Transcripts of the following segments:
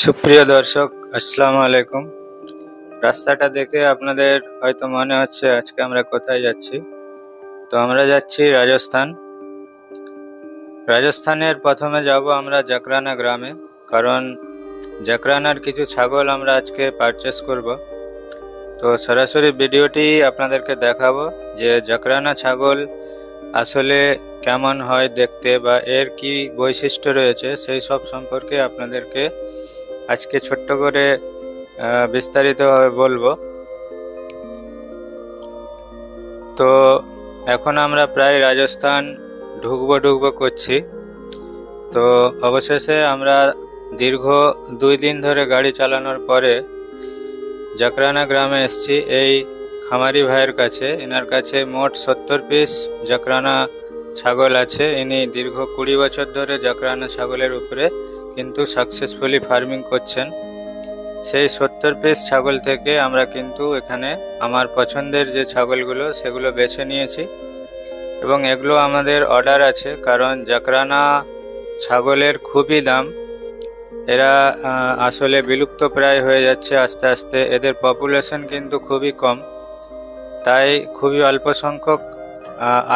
সুপ্রিয় দর্শক, আসসালামু আলাইকুম। রাস্তাটা দেখে আপনাদের হয়তো মনে হচ্ছে আজকে আমরা কোথায় যাচ্ছি। তো আমরা যাচ্ছি রাজস্থান। রাজস্থানের প্রথমে যাব আমরা জাকরানা গ্রামে, কারণ জাকরানার কিছু ছাগল আমরা আজকে পারচেস করব। তো সরাসরি ভিডিওটি আপনাদেরকে দেখাবো যে জাকরানা ছাগল আসলে কেমন হয় দেখতে বা এর কি বৈশিষ্ট্য রয়েছে সেই সব সম্পর্কে আপনাদেরকে আজকে ছোট্ট করে বিস্তারিতভাবে বলবো। তো এখন আমরা প্রায় রাজস্থান ঢুকবো করছি। তো অবশেষে আমরা দীর্ঘ 2 দিন ধরে গাড়ি চালানোর পরে জাকরানা গ্রামে এসেছি এই খামারি ভাইয়ের কাছে। এনার কাছে মোট 70 পিস জাকরানা ছাগল আছে। ইনি দীর্ঘ 20 বছর ধরে জাকরানা ছাগলের উপরে কিন্তু সাকসেসফুলি ফার্মিং করছেন। সেই 70 পিস ছাগল থেকে আমরা কিন্তু এখানে আমার পছন্দের যে ছাগলগুলো সেগুলো বেছে নিয়েছি এবং এগুলো আমাদের অর্ডার আছে, কারণ জাকরানা ছাগলের খুবই দাম। এরা আসলে বিলুপ্ত প্রায় হয়ে যাচ্ছে আস্তে আস্তে। এদের পপুলেশন কিন্তু খুবই কম, তাই খুবই অল্প সংখ্যক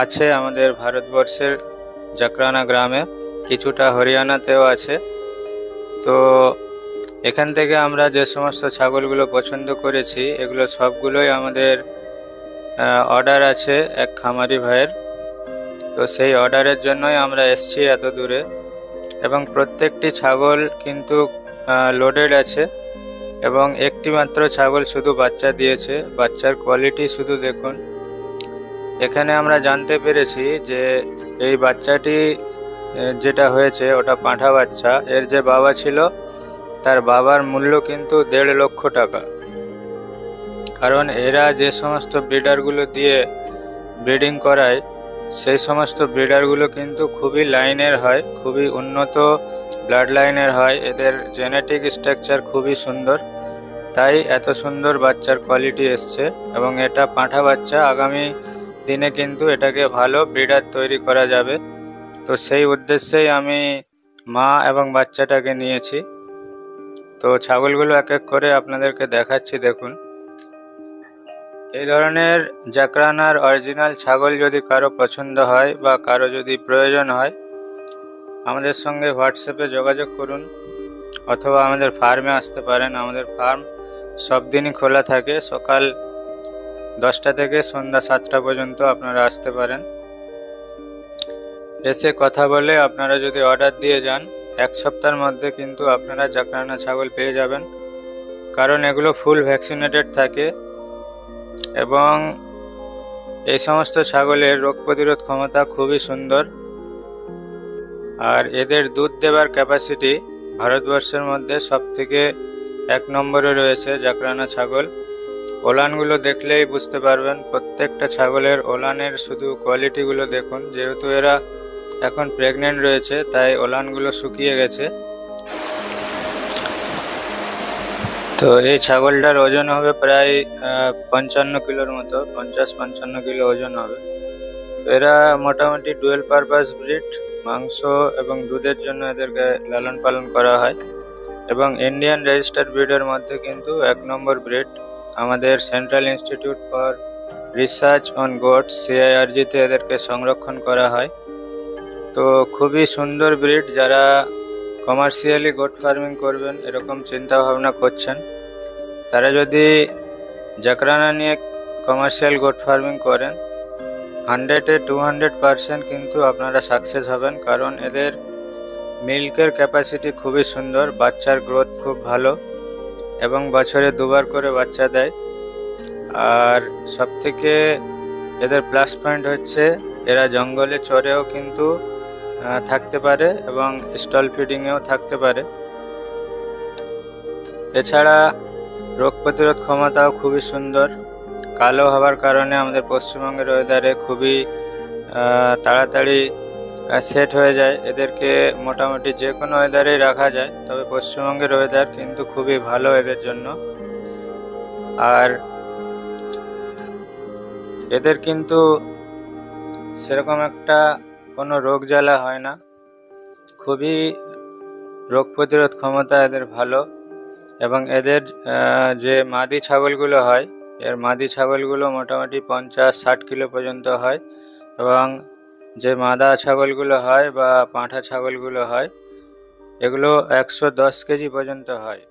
আছে আমাদের ভারতবর্ষের জাকরানা গ্রামে, কিছুটা হরিয়ানাতেও আছে। তো এখান থেকে আমরা যে সমস্ত ছাগলগুলো পছন্দ করেছি এগুলো সবগুলোই আমাদের অর্ডার আছে এক খামারি ভাইয়ের। তো সেই অর্ডারের জন্যই আমরা এসেছি এত দূরে এবং প্রত্যেকটি ছাগল কিন্তু লোডেড আছে এবং একটি মাত্র ছাগল শুধু বাচ্চা দিয়েছে। বাচ্চার কোয়ালিটি শুধু দেখুন। এখানে আমরা জানতে পেরেছি যে এই বাচ্চাটি যেটা হয়েছে ওটা পাঁঠা বাচ্চা। এর যে বাবা ছিল তার বাবার মূল্য কিন্তু 1.5 লক্ষ টাকা, কারণ এরা যে সমস্ত ব্রিডারগুলো দিয়ে ব্রিডিং করায় সেই সমস্ত ব্রিডারগুলো কিন্তু খুবই লাইনের হয়, খুবই উন্নত ব্লাড লাইনের হয়। এদের জেনেটিক স্ট্রাকচার খুবই সুন্দর, তাই এত সুন্দর বাচ্চার কোয়ালিটি এসছে এবং এটা পাঁঠা বাচ্চা। আগামী দিনে কিন্তু এটাকে ভালো ব্রিডার তৈরি করা যাবে। তো সেই উদ্দেশ্যেই আমি মা এবং বাচ্চাটাকে নিয়েছি। তো ছাগলগুলো এক এক করে আপনাদেরকে দেখাচ্ছি, দেখুন। এই ধরনের জাকরানার অরিজিনাল ছাগল যদি কারো পছন্দ হয় বা কারো যদি প্রয়োজন হয় আমাদের সঙ্গে হোয়াটসঅ্যাপে যোগাযোগ করুন অথবা আমাদের ফার্মে আসতে পারেন। আমাদের ফার্ম সব দিনই খোলা থাকে, সকাল 10টা থেকে সন্ধ্যা 7টা পর্যন্ত আপনারা আসতে পারেন। এসে কথা বলে আপনারা যদি অর্ডার দিয়ে যান 1 সপ্তাহের মধ্যে কিন্তু আপনারা জাকরানা ছাগল পেয়ে যাবেন, কারণ এগুলো ফুল ভ্যাকসিনেটেড থাকে এবং এই সমস্ত ছাগলের রোগ প্রতিরোধ ক্ষমতা খুবই সুন্দর। আর এদের দুধ দেবার ক্যাপাসিটি ভারতবর্ষের মধ্যে সবথেকে 1 নম্বরে রয়েছে জাকরানা ছাগল। ওলানগুলো দেখলেই বুঝতে পারবেন, প্রত্যেকটা ছাগলের ওলানের শুধু কোয়ালিটিগুলো দেখুন। যেহেতু এরা এখন প্রেগনেন্ট রয়েছে তাই ওলানগুলো শুকিয়ে গেছে। তো এই ছাগলটার ওজন হবে প্রায় 55 কিলোর মতো, 50-55 কিলো ওজন হবে। তো এরা মোটামুটি ডুয়েল পারপাস ব্রিড, মাংস এবং দুধের জন্য এদেরকে লালন পালন করা হয় এবং ইন্ডিয়ান রেজিস্টার্ড ব্রিডের মধ্যে কিন্তু 1 নম্বর ব্রিড। আমাদের central institute for research on goats CIRG-তে এদেরকে সংরক্ষণ করা হয়। তো খুবই সুন্দর ব্রিড। যারা কমার্শিয়ালি গোট ফার্মিং করবেন এরকম চিন্তা ভাবনা করছেন, তারা যদি জাকরানা নিয়ে কমার্শিয়াল গোট ফার্মিং করেন 100-এ 200% কিন্তু আপনারা সাকসেস হবেন, কারণ এদের মিল্কের ক্যাপাসিটি খুবই সুন্দর, বাচ্চার গ্রোথ খুব ভালো এবং বছরে 2 বার করে বাচ্চা দেয়। আর সবথেকে এদের প্লাস পয়েন্ট হচ্ছে এরা জঙ্গলে চরেও কিন্তু থাকতে পারে এবং স্টল ফিডিংয়েও থাকতে পারে। এছাড়া রোগ প্রতিরোধ ক্ষমতাও খুবই সুন্দর। কালো হওয়ার কারণে আমাদের পশ্চিমবঙ্গের ওয়েদারে খুবই তাড়াতাড়ি সেট হয়ে যায়। এদেরকে মোটামুটি যে কোনো ওয়েদারেই রাখা যায়, তবে পশ্চিমবঙ্গের ওয়েদার কিন্তু খুবই ভালো এদের জন্য। আর এদের কিন্তু সেরকম একটা কোনো রোগ জ্বালা হয় না, খুবই রোগ প্রতিরোধ ক্ষমতা এদের ভালো, এবং এদের যে মাদি ছাগলগুলো হয়, এর মাদি ছাগলগুলো মোটামুটি 50-60 কিলো পর্যন্ত হয়, এবং যে মাদা ছাগলগুলো হয় বা পাঁঠা ছাগলগুলো হয় এগুলো 110 কেজি পর্যন্ত হয়।